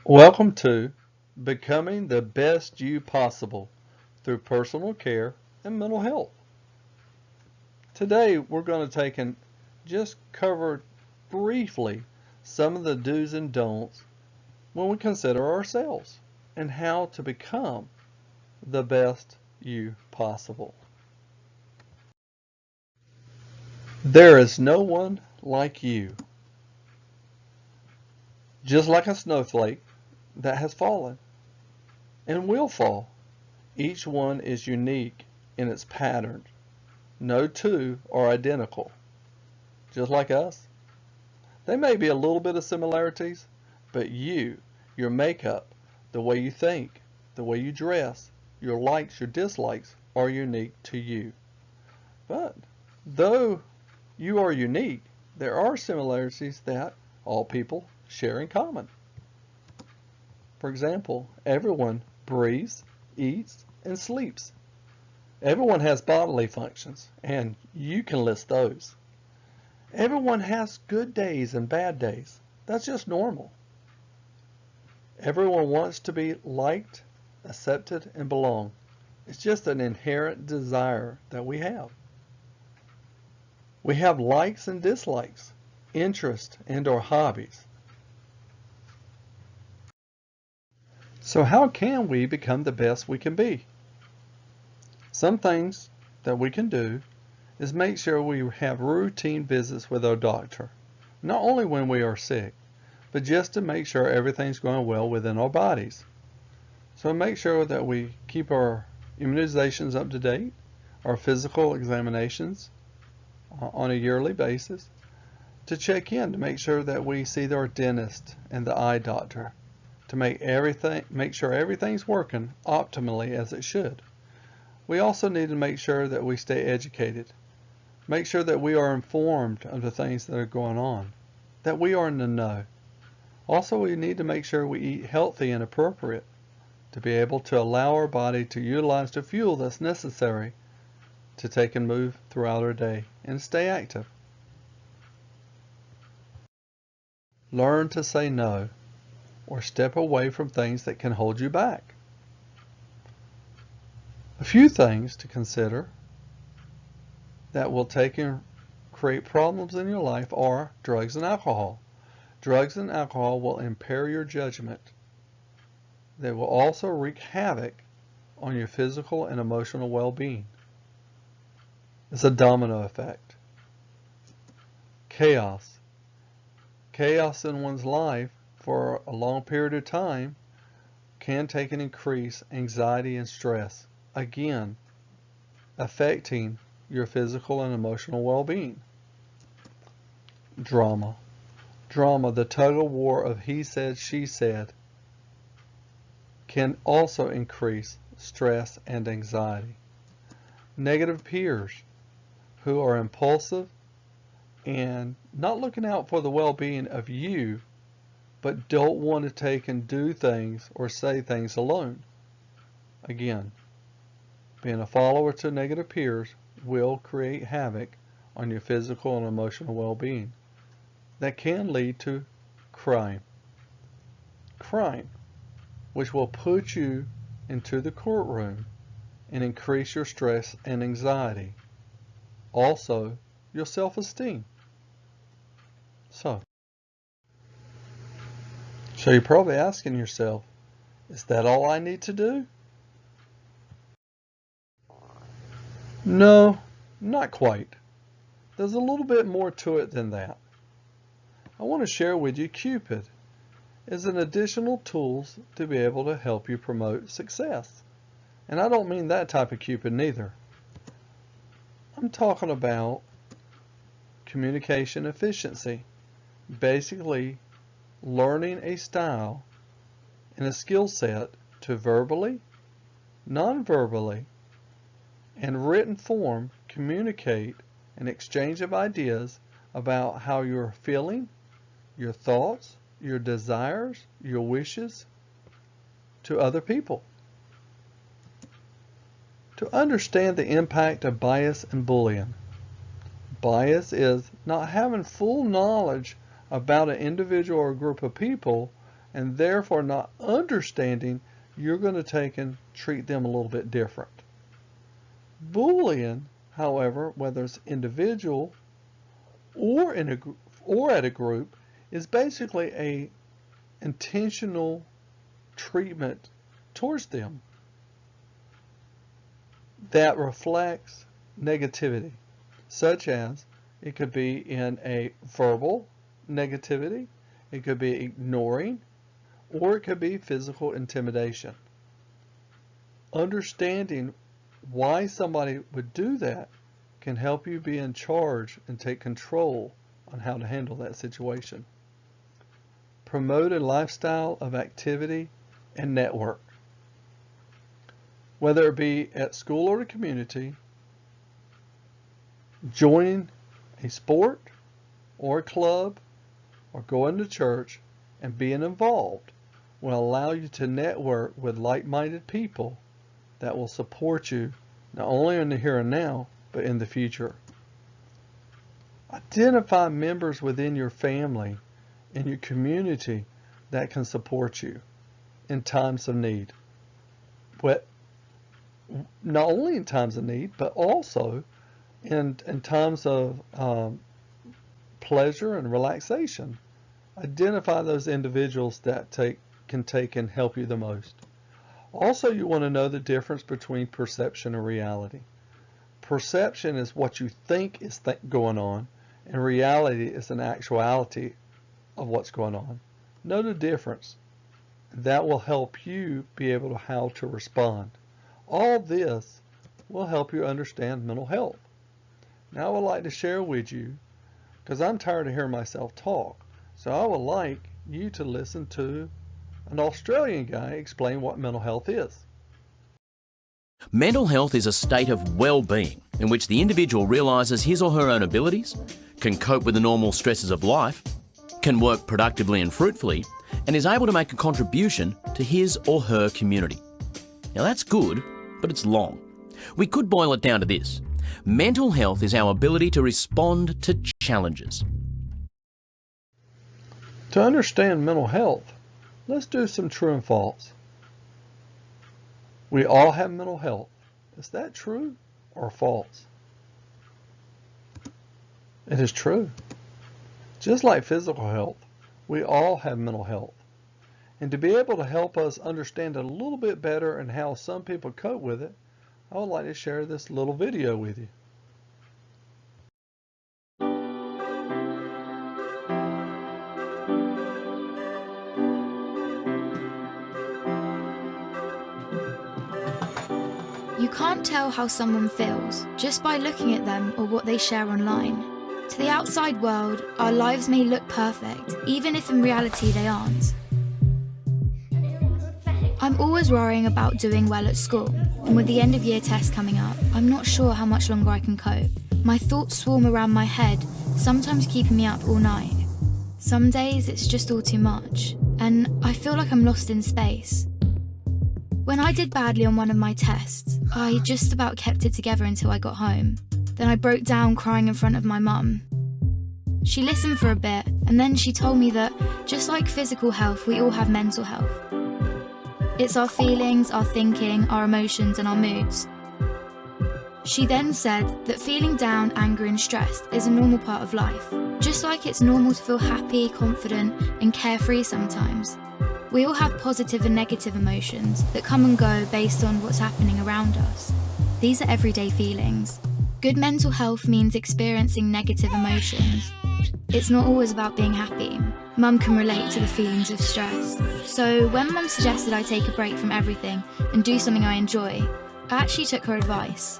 Welcome to Becoming the Best You Possible through Personal Care and Mental Health. Today we're going to take and just cover briefly some of the do's and don'ts when we consider ourselves and how to become the best you possible. There is no one like you. Just like a snowflake that has fallen and will fall, each one is unique in its pattern. No two are identical. Just like us. They may be a little bit of similarities, but you, your makeup, the way you think, the way you dress, your likes, your dislikes are unique to you. But though you are unique, there are similarities that all people share in common. For example, everyone breathes, eats, and sleeps. Everyone has bodily functions, and you can list those. Everyone has good days and bad days. That's just normal. Everyone wants to be liked, accepted, and belong. It's just an inherent desire that we have. We have likes and dislikes, interests and/or hobbies. So how can we become the best we can be? Some things that we can do is make sure we have routine visits with our doctor, not only when we are sick, but just to make sure everything's going well within our bodies. So make sure that we keep our immunizations up to date, our physical examinations on a yearly basis, to check in to make sure that we see our dentist and the eye doctor to make sure everything's working optimally as it should. We also need to make sure that we stay educated. Make sure that we are informed of the things that are going on, that we are in the know. Also, we need to make sure we eat healthy and appropriate to be able to allow our body to utilize the fuel that's necessary to take and move throughout our day and stay active. Learn to say no or step away from things that can hold you back. A few things to consider that will take and create problems in your life are drugs and alcohol. Drugs and alcohol will impair your judgment. They will also wreak havoc on your physical and emotional well-being. It's a domino effect. Chaos. Chaos in one's life for a long period of time can take and increase anxiety and stress, again, affecting your physical and emotional well-being. Drama. Drama, the tug-of-war of he said, she said, can also increase stress and anxiety. Negative peers who are impulsive and not looking out for the well-being of you, but don't want to take and do things or say things alone. Again, being a follower to negative peers will create havoc on your physical and emotional well-being. That can lead to crime. Crime, which will put you into the courtroom and increase your stress and anxiety. Also, your self-esteem. So you're probably asking yourself, is that all I need to do? No, not quite. There's a little bit more to it than that. I want to share with you Cupid as an additional tool to be able to help you promote success. And I don't mean that type of Cupid neither. I'm talking about communication efficiency. Basically, learning a style and a skill set to verbally, non-verbally, and written form communicate an exchange of ideas about how you're feeling, your thoughts, your desires, your wishes to other people. To understand the impact of bias and bullying. Bias is not having full knowledge about an individual or group of people and therefore not understanding, you're going to take and treat them a little bit different. Bullying, however, whether it's individual or at a group, is basically a intentional treatment towards them that reflects negativity, such as it could be in a verbal negativity, it could be ignoring, or it could be physical intimidation. Understanding why somebody would do that can help you be in charge and take control on how to handle that situation. Promote a lifestyle of activity and network. Whether it be at school or the community, joining a sport or a club or going to church and being involved will allow you to network with like-minded people that will support you not only in the here and now, but in the future. Identify members within your family and your community that can support you in times of need. But not only in times of need, but also in times of pleasure and relaxation. Identify those individuals that can take and help you the most. Also, you want to know the difference between perception and reality. Perception is what you think is going on, and reality is an actuality of what's going on. Know the difference. That will help you be able to how to respond. All this will help you understand mental health. Now I would like to share with you, because I'm tired of hearing myself talk, so I would like you to listen to an Australian guy explain what mental health is. Mental health is a state of well-being in which the individual realises his or her own abilities, can cope with the normal stresses of life, can work productively and fruitfully, and is able to make a contribution to his or her community. Now that's good, but it's long. We could boil it down to this. Mental health is our ability to respond to challenges. To understand mental health, let's do some true and false. We all have mental health. Is that true or false? It is true. Just like physical health, we all have mental health. And to be able to help us understand it a little bit better and how some people cope with it, I would like to share this little video with you. You can't tell how someone feels just by looking at them or what they share online. To the outside world, our lives may look perfect, even if in reality they aren't. I'm always worrying about doing well at school, and with the end of year test coming up, I'm not sure how much longer I can cope. My thoughts swarm around my head, sometimes keeping me up all night. Some days it's just all too much, and I feel like I'm lost in space. When I did badly on one of my tests, I just about kept it together until I got home. Then I broke down crying in front of my mum. She listened for a bit, and then she told me that, just like physical health, we all have mental health. It's our feelings, our thinking, our emotions, and our moods. She then said that feeling down, angry, and stressed is a normal part of life, just like it's normal to feel happy, confident, and carefree sometimes. We all have positive and negative emotions that come and go based on what's happening around us. These are everyday feelings. Good mental health means experiencing negative emotions. It's not always about being happy. Mum can relate to the feelings of stress. So when Mum suggested I take a break from everything and do something I enjoy, I actually took her advice.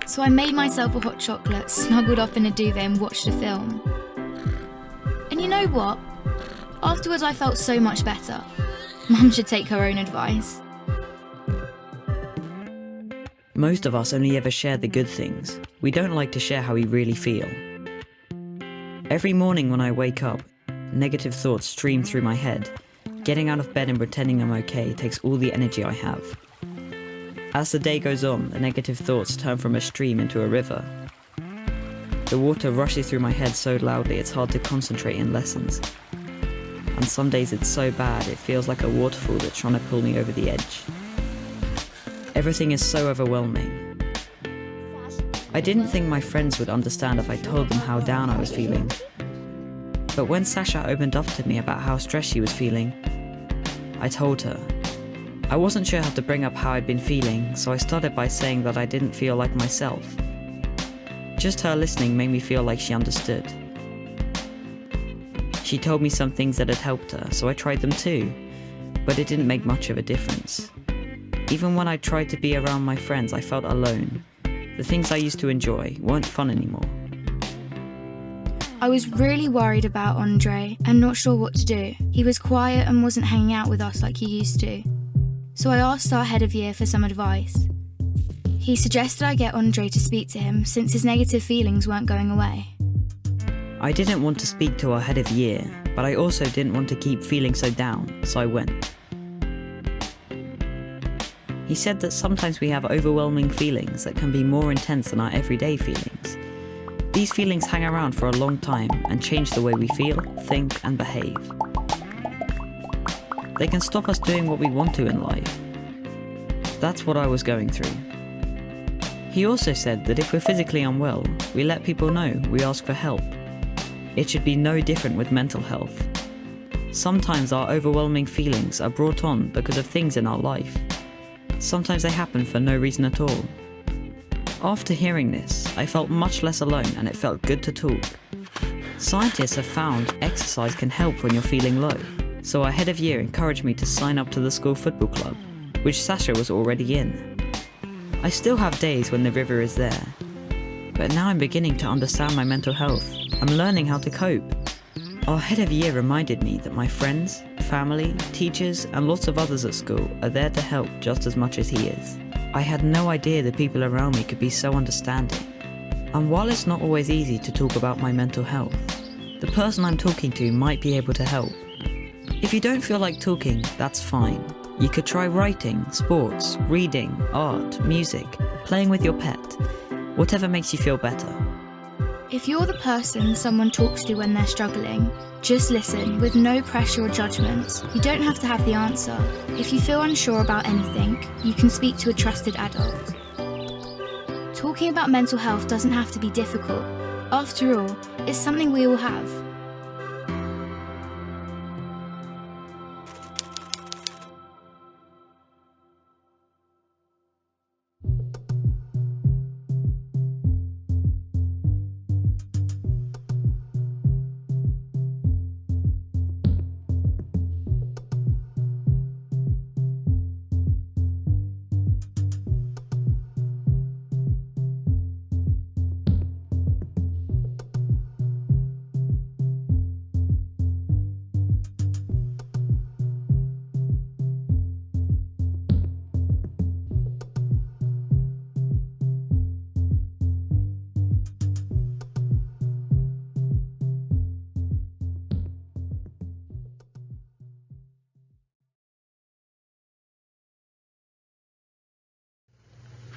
So I made myself a hot chocolate, snuggled up in a duvet and watched a film. And you know what? Afterwards I felt so much better. Mum should take her own advice. Most of us only ever share the good things. We don't like to share how we really feel. Every morning when I wake up, negative thoughts stream through my head. Getting out of bed and pretending I'm okay takes all the energy I have. As the day goes on, the negative thoughts turn from a stream into a river. The water rushes through my head so loudly it's hard to concentrate in lessons. and some days it's so bad it feels like a waterfall that's trying to pull me over the edge. Everything is so overwhelming. I didn't think my friends would understand if I told them how down I was feeling. But when Sasha opened up to me about how stressed she was feeling, I told her. I wasn't sure how to bring up how I'd been feeling, so I started by saying that I didn't feel like myself. Just her listening made me feel like she understood. She told me some things that had helped her, so I tried them too, but it didn't make much of a difference. Even when I tried to be around my friends, I felt alone. The things I used to enjoy weren't fun anymore. I was really worried about Andre and not sure what to do. He was quiet and wasn't hanging out with us like he used to. So I asked our head of year for some advice. He suggested I get Andre to speak to him since his negative feelings weren't going away. I didn't want to speak to our head of year, but I also didn't want to keep feeling so down, so I went. He said that sometimes we have overwhelming feelings that can be more intense than our everyday feelings. These feelings hang around for a long time and change the way we feel, think, and behave. They can stop us doing what we want to in life. That's what I was going through. He also said that if we're physically unwell, we let people know, we ask for help. It should be no different with mental health. Sometimes our overwhelming feelings are brought on because of things in our life. Sometimes they happen for no reason at all. After hearing this, I felt much less alone and it felt good to talk. Scientists have found exercise can help when you're feeling low, so our head of year encouraged me to sign up to the school football club, which Sasha was already in. I still have days when the river is there, but now I'm beginning to understand my mental health. I'm learning how to cope. Our head of year reminded me that my friends, family, teachers, and lots of others at school are there to help just as much as he is. I had no idea the people around me could be so understanding. And while it's not always easy to talk about my mental health, the person I'm talking to might be able to help. If you don't feel like talking, that's fine. You could try writing, sports, reading, art, music, playing with your pet, whatever makes you feel better. If you're the person someone talks to when they're struggling, just listen with no pressure or judgments. You don't have to have the answer. If you feel unsure about anything, you can speak to a trusted adult. Talking about mental health doesn't have to be difficult. After all, it's something we all have.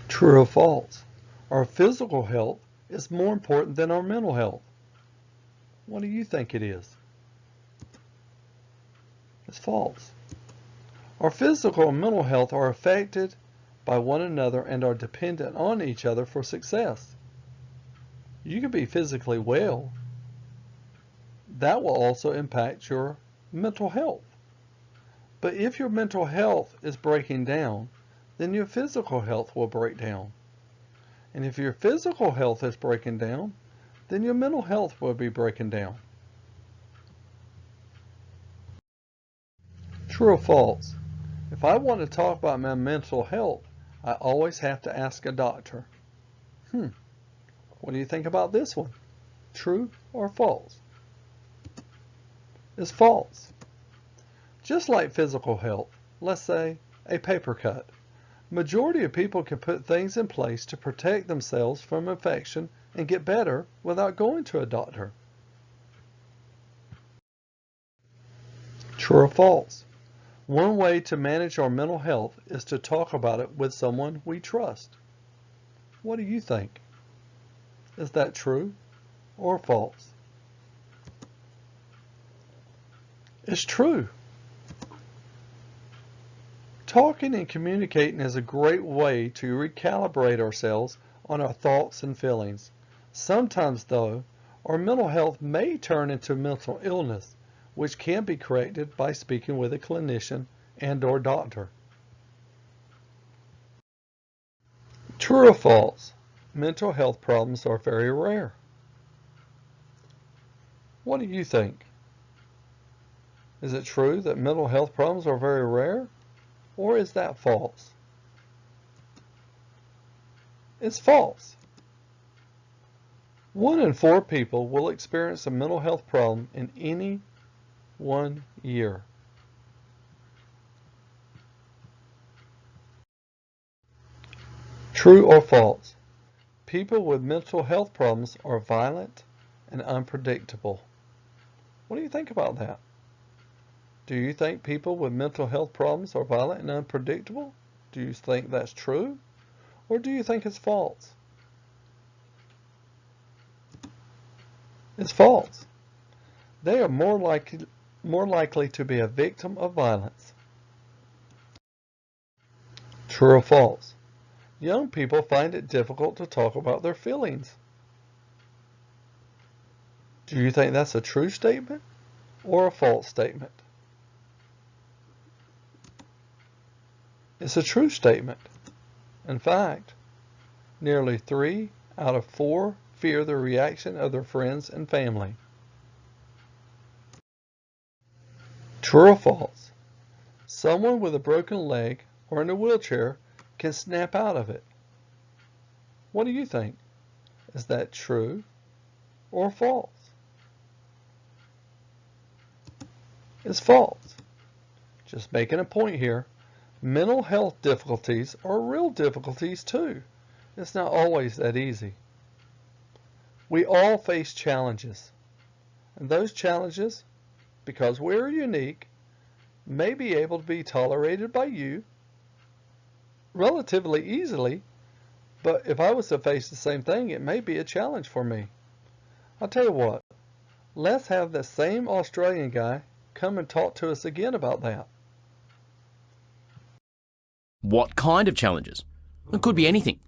True or false? Our physical health is more important than our mental health. What do you think it is? It's false. Our physical and mental health are affected by one another and are dependent on each other for success. You can be physically well. That will also impact your mental health. But if your mental health is breaking down, then your physical health will break down. And if your physical health is breaking down, then your mental health will be breaking down. True or false? If I want to talk about my mental health, I always have to ask a doctor. What do you think about this one? True or false? It's false. Just like physical health, let's say a paper cut. Majority of people can put things in place to protect themselves from infection and get better without going to a doctor. True or false? One way to manage our mental health is to talk about it with someone we trust. What do you think? Is that true or false? is true. Talking and communicating is a great way to recalibrate ourselves on our thoughts and feelings. Sometimes, though, our mental health may turn into mental illness, which can be corrected by speaking with a clinician and/or doctor. True or false? Mental health problems are very rare. What do you think? Is it true that mental health problems are very rare? Or is that false? It's false. 1 in 4 people will experience a mental health problem in any 1 year. True or false? People with mental health problems are violent and unpredictable. What do you think about that? Do you think people with mental health problems are violent and unpredictable? Do you think that's true? Or do you think it's false? It's false. They are more likely to be a victim of violence. True or false? Young people find it difficult to talk about their feelings. Do you think that's a true statement or a false statement? It's a true statement. In fact, nearly 3 out of 4 fear the reaction of their friends and family. True or false? Someone with a broken leg or in a wheelchair can snap out of it. What do you think? Is that true or false? It's false. Just making a point here. Mental health difficulties are real difficulties too. It's not always that easy. We all face challenges. And those challenges, because we're unique, may be able to be tolerated by you relatively easily, but if I was to face the same thing, it may be a challenge for me. I'll tell you what, let's have the same Australian guy come and talk to us again about that. What kind of challenges? It could be anything,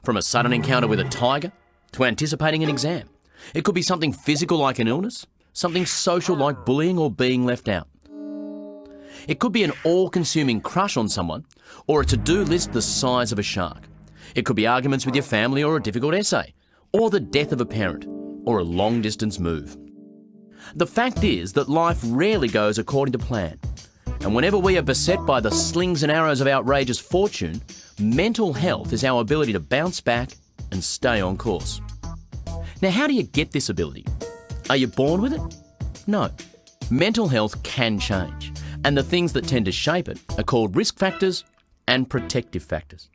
from a sudden encounter with a tiger to anticipating an exam. It could be something physical like an illness, something social like bullying or being left out. It could be an all-consuming crush on someone or a to-do list the size of a shark. It could be arguments with your family or a difficult essay, or the death of a parent, or a long-distance move. The fact is that life rarely goes according to plan. And whenever we are beset by the slings and arrows of outrageous fortune, mental health is our ability to bounce back and stay on course. Now, how do you get this ability? Are you born with it? No. Mental health can change, and the things that tend to shape it are called risk factors and protective factors.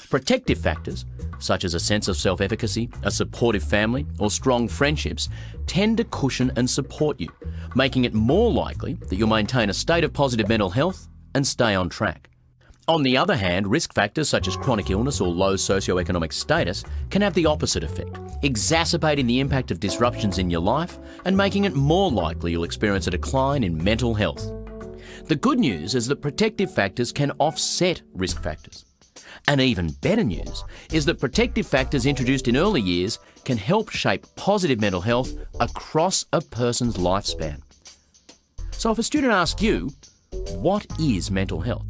Protective factors, such as a sense of self-efficacy, a supportive family, or strong friendships, tend to cushion and support you, making it more likely that you'll maintain a state of positive mental health and stay on track. On the other hand, risk factors such as chronic illness or low socioeconomic status can have the opposite effect, exacerbating the impact of disruptions in your life and making it more likely you'll experience a decline in mental health. The good news is that protective factors can offset risk factors. And even better news is that protective factors introduced in early years can help shape positive mental health across a person's lifespan. So if a student asks you, what is mental health?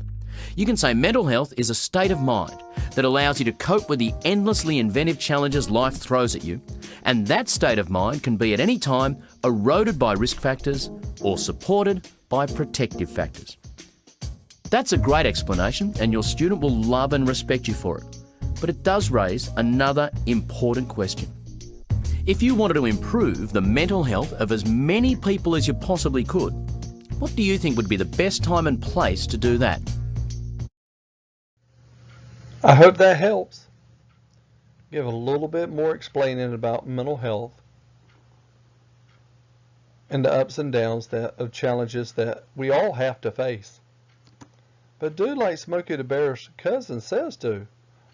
You can say mental health is a state of mind that allows you to cope with the endlessly inventive challenges life throws at you, and that state of mind can be at any time eroded by risk factors or supported by protective factors. That's a great explanation, and your student will love and respect you for it. But it does raise another important question. If you wanted to improve the mental health of as many people as you possibly could, what do you think would be the best time and place to do that? I hope that helps. Give a little bit more explaining about mental health and the ups and downs of challenges that we all have to face. But do like Smokey the Bear's cousin says do.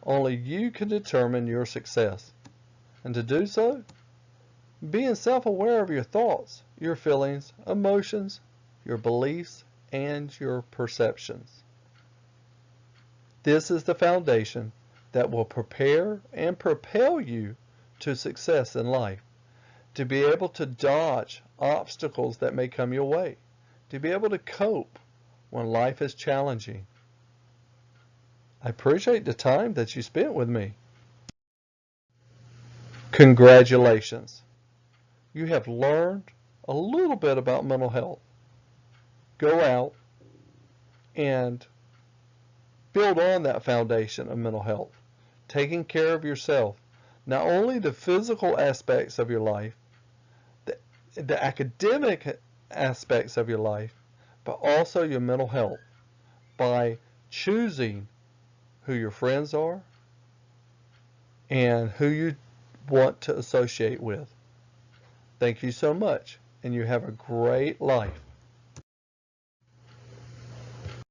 Only you can determine your success. And to do so, being self-aware of your thoughts, your feelings, emotions, your beliefs, and your perceptions. This is the foundation that will prepare and propel you to success in life, to be able to dodge obstacles that may come your way, to be able to cope when life is challenging. I appreciate the time that you spent with me. Congratulations. You have learned a little bit about mental health. Go out and build on that foundation of mental health, taking care of yourself, not only the physical aspects of your life, the academic aspects of your life, but also your mental health by choosing who your friends are and who you want to associate with. Thank you so much, and you have a great life.